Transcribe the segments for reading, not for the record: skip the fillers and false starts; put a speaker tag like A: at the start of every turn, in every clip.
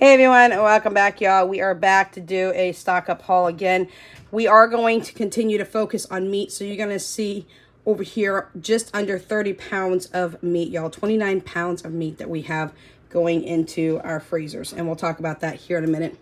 A: Hey everyone, welcome back, y'all. We are back to do a stock up haul again. We are going to continue to focus on meat, so you're going to see over here just under 30 pounds of meat, y'all. 29 pounds of meat that we have going into our freezers, and we'll talk about that here in a minute.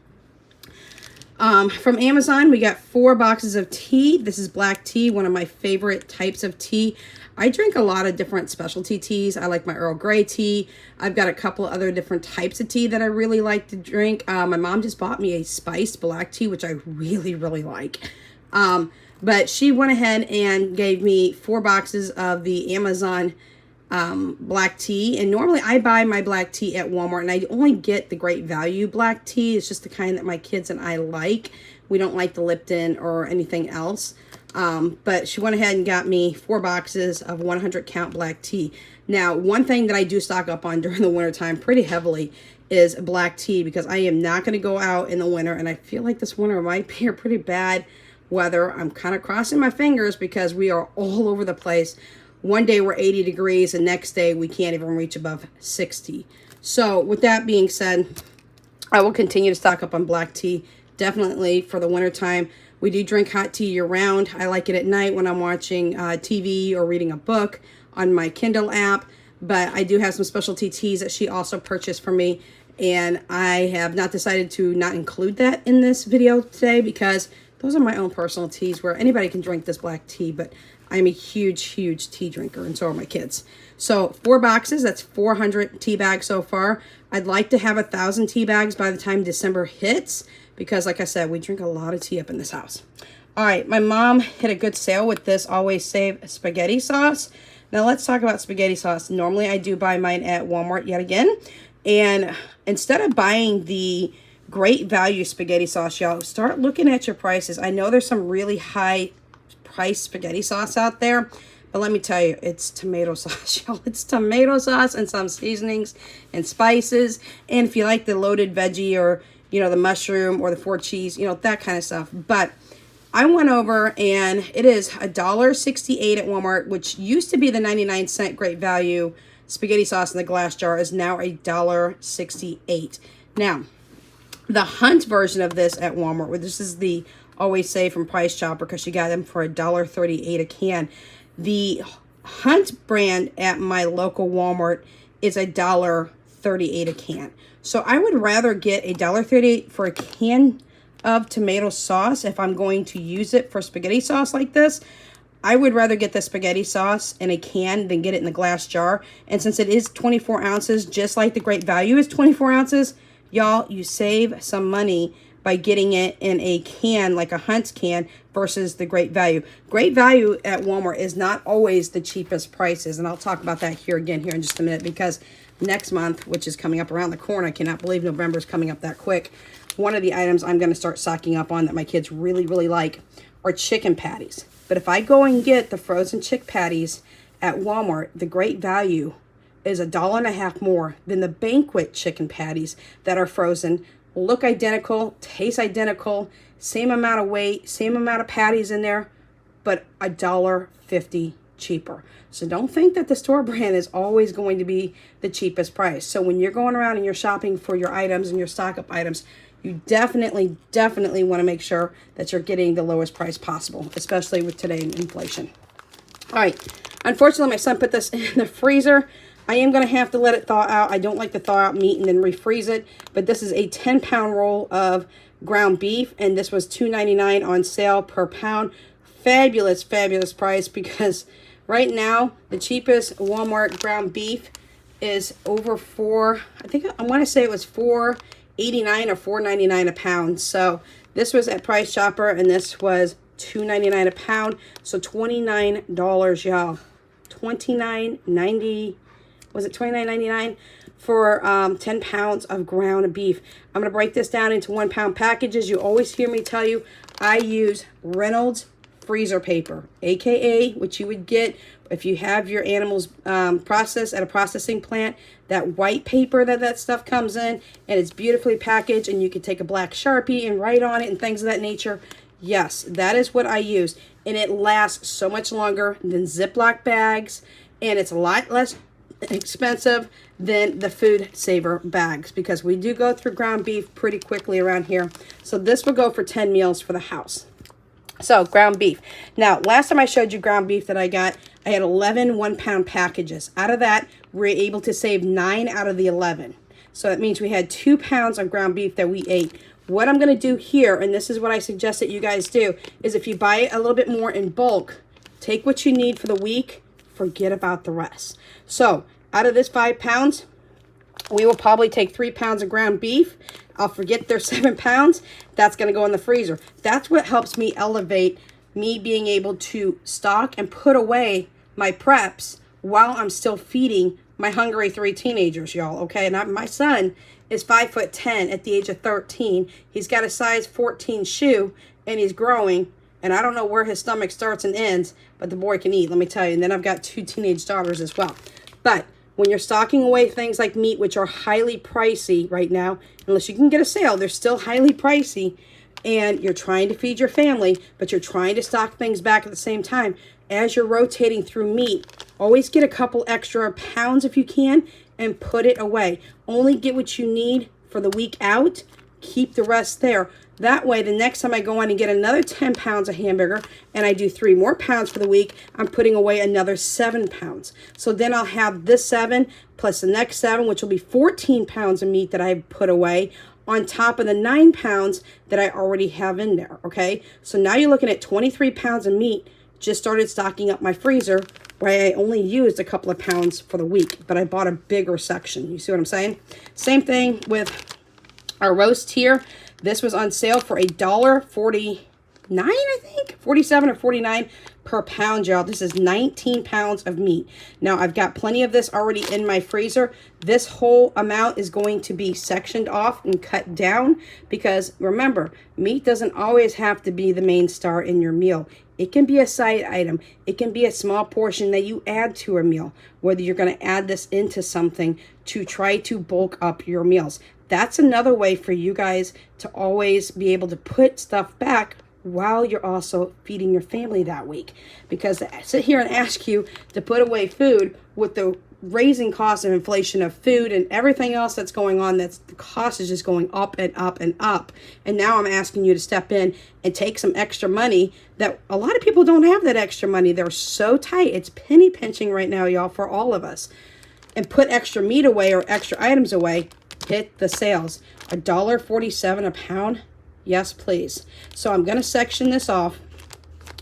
A: From Amazon, we got 4 boxes of tea. This is black tea, one of my favorite types of tea. I drink a lot of different specialty teas. I like my Earl Grey tea. I've got a couple other different types of tea that I really like to drink. My mom just bought me a spiced black tea, which I really, really like. But she went ahead and gave me 4 boxes of the Amazon black tea, and normally I buy my black tea at Walmart, and I only get the Great Value black tea. It's just the kind that my kids and I like. We don't like the Lipton or anything else. But she went ahead and got me 4 boxes of 100 count black tea. Now, one thing that I do stock up on during the wintertime pretty heavily is black tea, because I am not going to go out in the winter, and I feel like this winter might be a pretty bad weather. I'm kind of crossing my fingers because we are all over the place. One day we're 80 degrees, and next day we can't even reach above 60. So with that being said, I will continue to stock up on black tea, definitely for the wintertime. We do drink hot tea year round. I like it at night when I'm watching TV or reading a book on my Kindle app. But I do have some specialty teas that she also purchased for me, and I have not decided to not include that in this video today because those are my own personal teas where anybody can drink this black tea, but I'm a huge, huge tea drinker, and so are my kids. So 4 boxes, that's 400 tea bags so far. I'd like to have 1,000 tea bags by the time December hits because, like I said, we drink a lot of tea up in this house. All right, my mom hit a good sale with this Always Save spaghetti sauce. Now let's talk about spaghetti sauce. Normally I do buy mine at Walmart yet again. And instead of buying the Great Value spaghetti sauce, y'all, start looking at your prices. I know there's some really high price spaghetti sauce out there, but let me tell you, it's tomato sauce, y'all. It's tomato sauce and some seasonings and spices. And if you like the loaded veggie or, you know, the mushroom or the 4 cheese, you know, that kind of stuff. But I went over and it is $1.68 at Walmart, which used to be the 99-cent Great Value spaghetti sauce in the glass jar is now $1.68. Now, the Hunt version of this at Walmart, where this is the Always Save from Price Chopper because she got them for $1.38 a can. The Hunt brand at my local Walmart is $1.38 a can. So I would rather get $1.38 for a can of tomato sauce if I'm going to use it for spaghetti sauce like this. I would rather get the spaghetti sauce in a can than get it in the glass jar. And since it is 24 ounces, just like the Great Value is 24 ounces, y'all, you save some money by getting it in a can, like a Hunt's can, versus the Great Value. Great Value at Walmart is not always the cheapest prices, and I'll talk about that here in just a minute, because next month, which is coming up around the corner, I cannot believe November is coming up that quick, one of the items I'm going to start stocking up on that my kids really, really like are chicken patties. But if I go and get the frozen chick patties at Walmart, the Great Value is $1.50 more than the Banquet chicken patties that are frozen. Look identical, taste identical, same amount of weight, same amount of patties in there, but $1.50 cheaper. So don't think that the store brand is always going to be the cheapest price. So when you're going around and you're shopping for your items and your stock up items, you definitely want to make sure that you're getting the lowest price possible, especially with today's inflation. All right, unfortunately, my son put this in the freezer. I am going to have to let it thaw out. I don't like to thaw out meat and then refreeze it. But this is a 10-pound roll of ground beef. And this was $2.99 on sale per pound. Fabulous, fabulous price. Because right now, the cheapest Walmart ground beef is over I want to say it was $4.89 or $4.99 a pound. So this was at Price Chopper. And this was $2.99 a pound. So $29, y'all. $29.90. Was it $29.99 for 10 pounds of ground beef? I'm going to break this down into 1-pound packages. You always hear me tell you I use Reynolds freezer paper, aka what you would get if you have your animals processed at a processing plant. That white paper that stuff comes in, and it's beautifully packaged, and you can take a black Sharpie and write on it and things of that nature. Yes, that is what I use, and it lasts so much longer than Ziploc bags, and it's a lot less expensive than the food saver bags, because we do go through ground beef pretty quickly around here. So this will go for 10 meals for the house. So ground beef. Now, last time I showed you ground beef that I got, I had 11 1-pound packages. Out of that, we were able to save 9 out of the 11. So that means we had 2 pounds of ground beef that we ate. What I'm going to do here, and this is what I suggest that you guys do, is if you buy it a little bit more in bulk, take what you need for the week, forget about the rest. So out of this 5 pounds, we will probably take 3 pounds of ground beef. I'll forget there's 7 pounds. That's going to go in the freezer. That's what helps me elevate me being able to stock and put away my preps while I'm still feeding my hungry 3 teenagers, y'all. Okay, and my son is 5'10" at the age of 13. He's got a size 14 shoe, and he's growing. And I don't know where his stomach starts and ends, but the boy can eat, let me tell you. And then I've got 2 teenage daughters as well. But when you're stocking away things like meat, which are highly pricey right now, unless you can get a sale, they're still highly pricey, and you're trying to feed your family, but you're trying to stock things back at the same time, as you're rotating through meat, always get a couple extra pounds if you can and put it away. Only get what you need for the week out. Keep the rest there. That way, the next time I go on and get another 10 pounds of hamburger and I do 3 more pounds for the week, I'm putting away another 7 pounds. So then I'll have this 7 plus the next 7, which will be 14 pounds of meat that I put away on top of the 9 pounds that I already have in there, okay? So now you're looking at 23 pounds of meat. Just started stocking up my freezer, where I only used a couple of pounds for the week, but I bought a bigger section. You see what I'm saying? Same thing with our roast here. This was on sale for $1.49, I think, 47 or 49 per pound, y'all. This is 19 pounds of meat. Now, I've got plenty of this already in my freezer. This whole amount is going to be sectioned off and cut down, because remember, meat doesn't always have to be the main star in your meal. It can be a side item. It can be a small portion that you add to a meal, whether you're going to add this into something to try to bulk up your meals. That's another way for you guys to always be able to put stuff back while you're also feeding your family that week. Because to sit here and ask you to put away food with the raising cost of inflation of food and everything else that's going on, that's the cost is just going up and up and up. And now I'm asking you to step in and take some extra money that a lot of people don't have. That extra money, they're so tight. It's penny pinching right now, y'all, for all of us. And put extra meat away or extra items away. Hit the sales. $1.47 a pound. Yes, please. So I'm going to section this off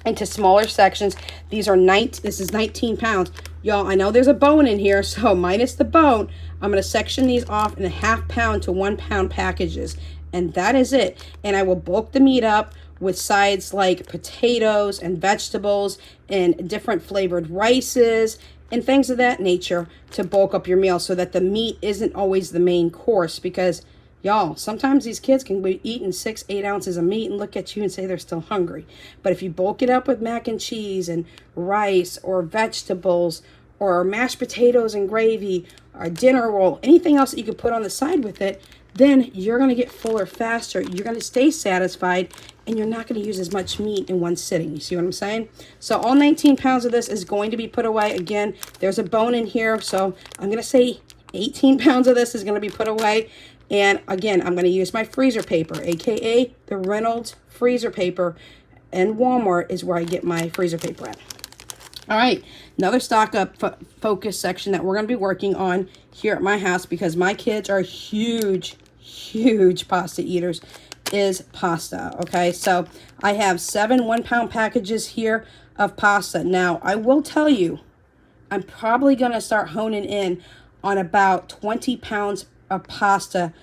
A: into smaller sections. These are this is 19 pounds. Y'all, I know there's a bone in here, so minus the bone, I'm going to section these off in 1/2 pound to 1 pound packages. And that is it. And I will bulk the meat up with sides like potatoes and vegetables and different flavored rices and things of that nature to bulk up your meal, so that the meat isn't always the main course. Because y'all, sometimes these kids can be eating 6-8 ounces of meat and look at you and say they're still hungry. But if you bulk it up with mac and cheese and rice or vegetables or mashed potatoes and gravy or dinner roll, anything else that you could put on the side with it, then you're going to get fuller faster. You're going to stay satisfied, and you're not going to use as much meat in one sitting. You see what I'm saying? So all 19 pounds of this is going to be put away. Again, there's a bone in here, so I'm going to say 18 pounds of this is going to be put away. And again, I'm going to use my freezer paper, aka the Reynolds freezer paper, and Walmart is where I get my freezer paper at. All right, another stock up focus section that we're going to be working on here at my house, because my kids are huge pasta eaters, is pasta. Okay, so I have 7 1-pound packages here of pasta. Now, I will tell you, I'm probably going to start honing in on about 20 pounds of pasta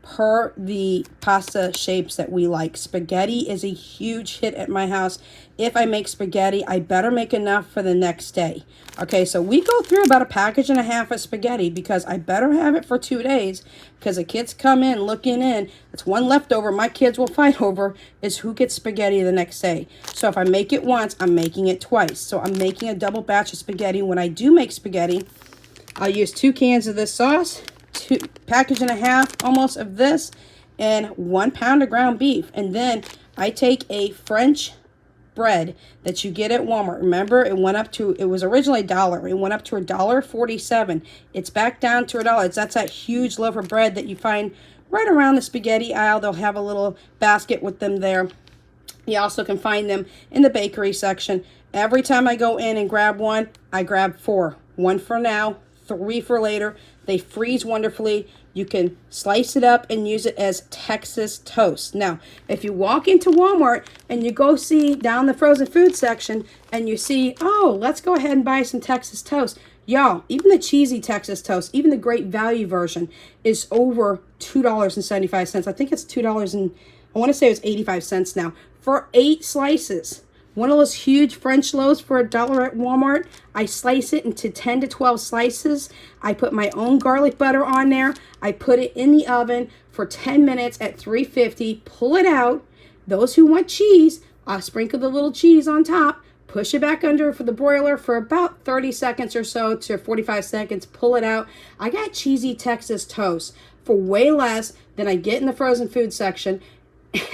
A: per the pasta shapes that we like. Spaghetti is a huge hit at my house. If I make spaghetti, I better make enough for the next day. Okay, so we go through about 1.5 packages of spaghetti, because I better have it for 2 days, because the kids come in looking in. It's one leftover my kids will fight over, is who gets spaghetti the next day. So if I make it once, I'm making it twice. So I'm making a double batch of spaghetti. When I do make spaghetti, I'll use 2 cans of this sauce, 2.5 packages almost of this, and 1 pound of ground beef. And then I take a French bread that you get at Walmart. Remember, it was originally $1. It went up to $1.47. It's back down to $1. That's that huge loaf of bread that you find right around the spaghetti aisle. They'll have a little basket with them there. You also can find them in the bakery section. Every time I go in and grab one, I grab 4. 1 for now, 3 for later. They freeze wonderfully. You can slice it up and use it as Texas toast. Now, if you walk into Walmart and you go see down the frozen food section and you see, oh, let's go ahead and buy some Texas toast. Y'all, even the cheesy Texas toast, even the great value version is over $2.75. I think it's $2 and I want to say it was 85 cents now for 8 slices. One of those huge French loaves for $1 at Walmart. I slice it into 10 to 12 slices. I put my own garlic butter on there. I put it in the oven for 10 minutes at 350. Pull it out. Those who want cheese, I'll sprinkle the little cheese on top. Push it back under for the broiler for about 30 seconds or so to 45 seconds. Pull it out. I got cheesy Texas toast for way less than I get in the frozen food section.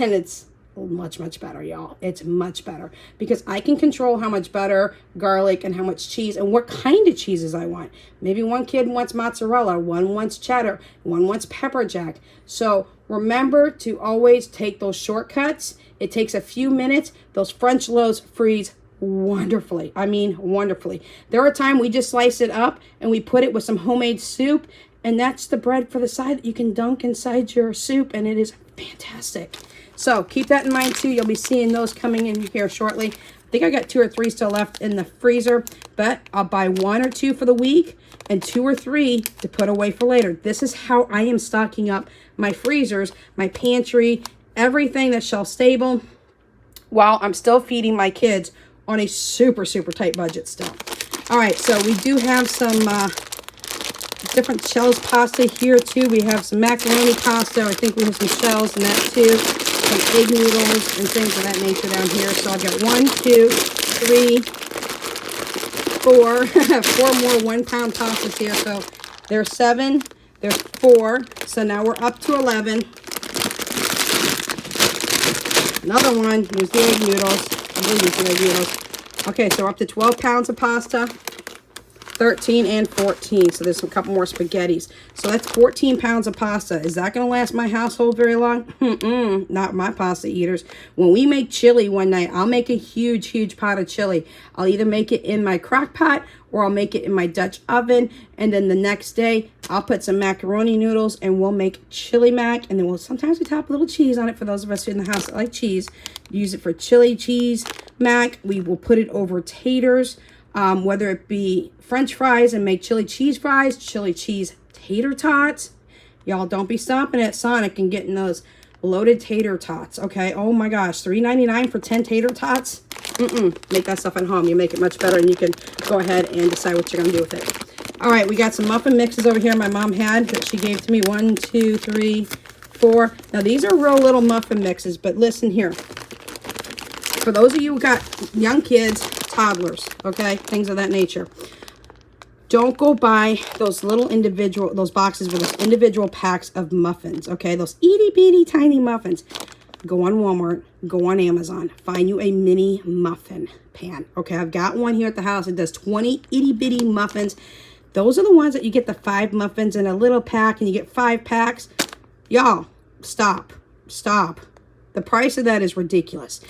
A: And it's much better, y'all. It's much better because I can control how much butter, garlic, and how much cheese and what kind of cheeses I want. Maybe one kid wants mozzarella, one wants cheddar, one wants pepper jack. So remember to always take those shortcuts. It takes a few minutes. Those French loaves freeze wonderfully. I mean, wonderfully. There are times we just slice it up and we put it with some homemade soup, and that's the bread for the side that you can dunk inside your soup, and it is fantastic. So keep that in mind too. You'll be seeing those coming in here shortly. I think I got 2 or 3 still left in the freezer, but I'll buy 1 or 2 for the week and 2 or 3 to put away for later. This is how I am stocking up my freezers, my pantry, everything that's shelf stable, while I'm still feeding my kids on a super tight budget still. All right, so we do have some different shells pasta here too. We have some macaroni pasta. I think we have some shells in that too. Some egg noodles and things of that nature down here. So I'll get 1, 2, 3, 4, 4 more 1 pound pastas here. So there's 7, there's 4. So now we're up to 11. Another one, there's the egg noodles. I believe it's the egg noodles. Okay, so we're up to 12 pounds of pasta. 13 and 14. So there's a couple more spaghettis. So that's 14 pounds of pasta. Is that going to last my household very long? Not my pasta eaters. When we make chili one night, I'll make a huge pot of chili. I'll either make it in my crock pot or I'll make it in my Dutch oven. And then the next day, I'll put some macaroni noodles and we'll make chili mac. And then sometimes we top a little cheese on it for those of us in the house that like cheese. Use it for chili cheese mac. We will put it over taters. Whether it be French fries and make chili cheese fries, chili cheese tater tots. Y'all don't be stopping at Sonic and getting those loaded tater tots, okay? Oh my gosh, $3.99 for 10 tater tots? Make that stuff at home. You make it much better and you can go ahead and decide what you're going to do with it. All right, we got some muffin mixes over here my mom had that she gave to me. 1, 2, 3, 4. Now, these are real little muffin mixes, but listen here. For those of you who got young kids, toddlers, okay, things of that nature, don't go buy those those boxes with those individual packs of muffins, okay, those itty bitty tiny muffins. Go on Walmart, go on Amazon, find you a mini muffin pan, okay? I've got one here at the house. It does 20 itty bitty muffins. Those are the ones that you get the 5 muffins in a little pack and you get 5 packs. Y'all, stop. The price of that is ridiculous.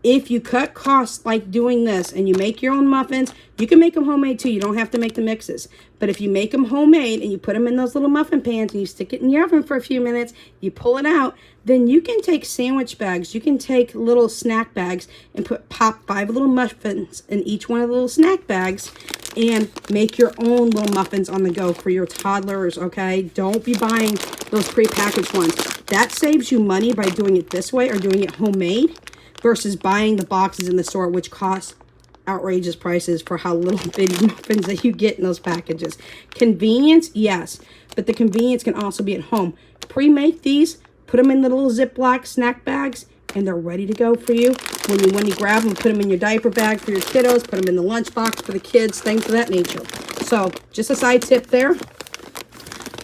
A: If you cut costs like doing this and you make your own muffins, you can make them homemade too. You don't have to make the mixes. But if you make them homemade and you put them in those little muffin pans and you stick it in your oven for a few minutes, you pull it out, then you can take sandwich bags. You can take little snack bags and pop 5 little muffins in each one of the little snack bags and make your own little muffins on the go for your toddlers, okay? Don't be buying those prepackaged ones. That saves you money by doing it this way or doing it homemade versus buying the boxes in the store, which cost outrageous prices for how little bitty muffins that you get in those packages. Convenience, yes, but the convenience can also be at home. Pre-make these, put them in the little Ziploc snack bags, and they're ready to go for you. When you grab them, put them in your diaper bag for your kiddos, put them in the lunchbox for the kids, things of that nature. So, just a side tip there.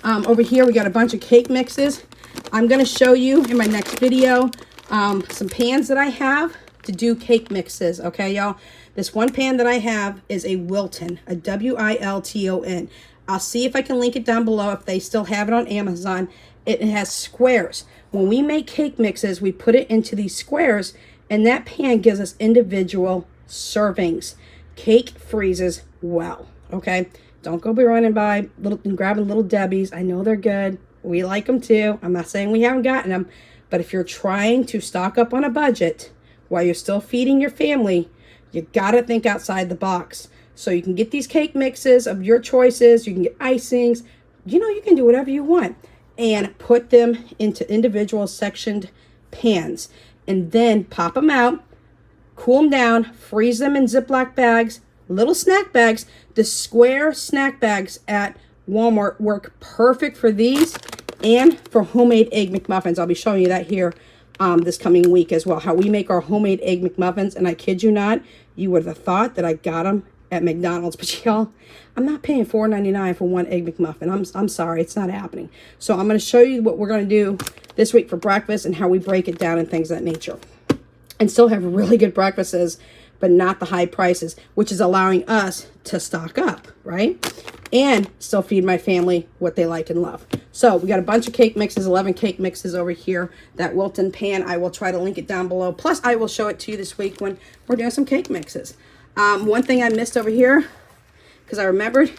A: Over here, we got a bunch of cake mixes. I'm going to show you in my next video some pans that I have to do cake mixes, okay, y'all? This one pan that I have is a Wilton, a Wilton. I'll see if I can link it down below if they still have it on Amazon. It has squares. When we make cake mixes, we put it into these squares, and that pan gives us individual servings. Cake freezes well, okay? Don't go be running by and grabbing Little Debbie's. I know they're good. We like them too. I'm not saying we haven't gotten them, but if you're trying to stock up on a budget while you're still feeding your family, you gotta think outside the box. So you can get these cake mixes of your choices. You can get icings. You know, you can do whatever you want and put them into individual sectioned pans and then pop them out, cool them down, freeze them in Ziploc bags, little snack bags. The square snack bags at Walmart work perfect for these and for homemade egg McMuffins. I'll be showing you that here this coming week as well, how we make our homemade egg McMuffins. And I kid you not, you would have thought that I got them at McDonald's, but y'all, I'm not paying $4.99 for one egg McMuffin. I'm sorry, it's not happening. So I'm going to show you what we're going to do this week for breakfast and how we break it down and things of that nature. And still have really good breakfasts, but not the high prices, which is allowing us to stock up, right? And still feed my family what they like and love. So we got a bunch of cake mixes, 11 cake mixes over here. That Wilton pan, I will try to link it down below. Plus, I will show it to you this week when we're doing some cake mixes. One thing I missed over here, because I remembered,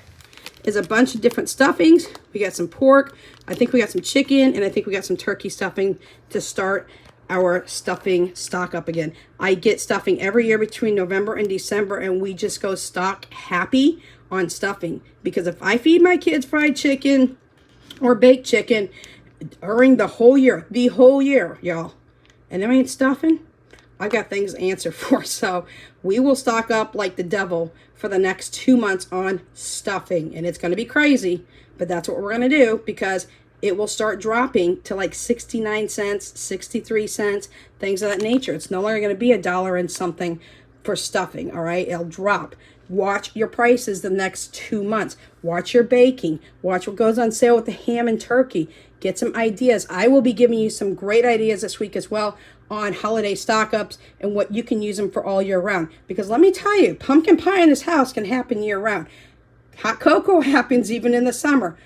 A: is a bunch of different stuffings. We got some pork, I think we got some chicken, and I think we got some turkey stuffing to start our stuffing stock up again. I get stuffing every year between November and December, and we just go stock happy on stuffing. Because if I feed my kids fried chicken or baked chicken during the whole year, y'all, and there ain't stuffing, I got things to answer for. So we will stock up like the devil for the next 2 months on stuffing. And it's going to be crazy, but that's what we're going to do, because it will start dropping to like 69 cents, 63 cents, things of that nature. It's no longer going to be $1 and something for stuffing, all right? It'll drop. Watch your prices the next 2 months. Watch your baking. Watch what goes on sale with the ham and turkey. Get some ideas. I will be giving you some great ideas this week as well on holiday stock-ups and what you can use them for all year round. Because let me tell you, pumpkin pie in this house can happen year round. Hot cocoa happens even in the summer.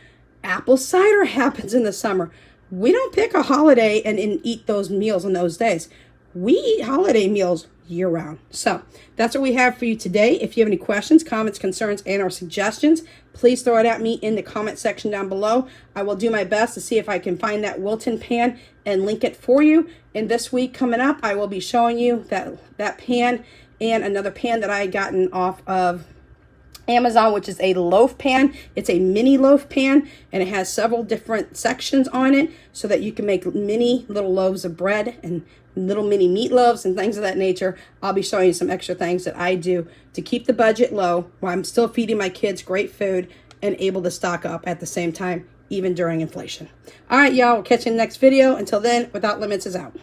A: Apple cider happens in the summer. We don't pick a holiday and eat those meals on those days. We eat holiday meals year round. So that's what we have for you today. If you have any questions, comments, concerns, and or suggestions, please throw it at me in the comment section down below. I will do my best to see if I can find that Wilton pan and link it for you. And this week coming up, I will be showing you that pan and another pan that I had gotten off of Amazon, which is a loaf pan. It's a mini loaf pan, and it has several different sections on it so that you can make mini little loaves of bread and little mini meatloaves and things of that nature. I'll be showing you some extra things that I do to keep the budget low while I'm still feeding my kids great food and able to stock up at the same time, even during inflation. All right, y'all, we'll catch you in the next video. Until then, Without Limits is out.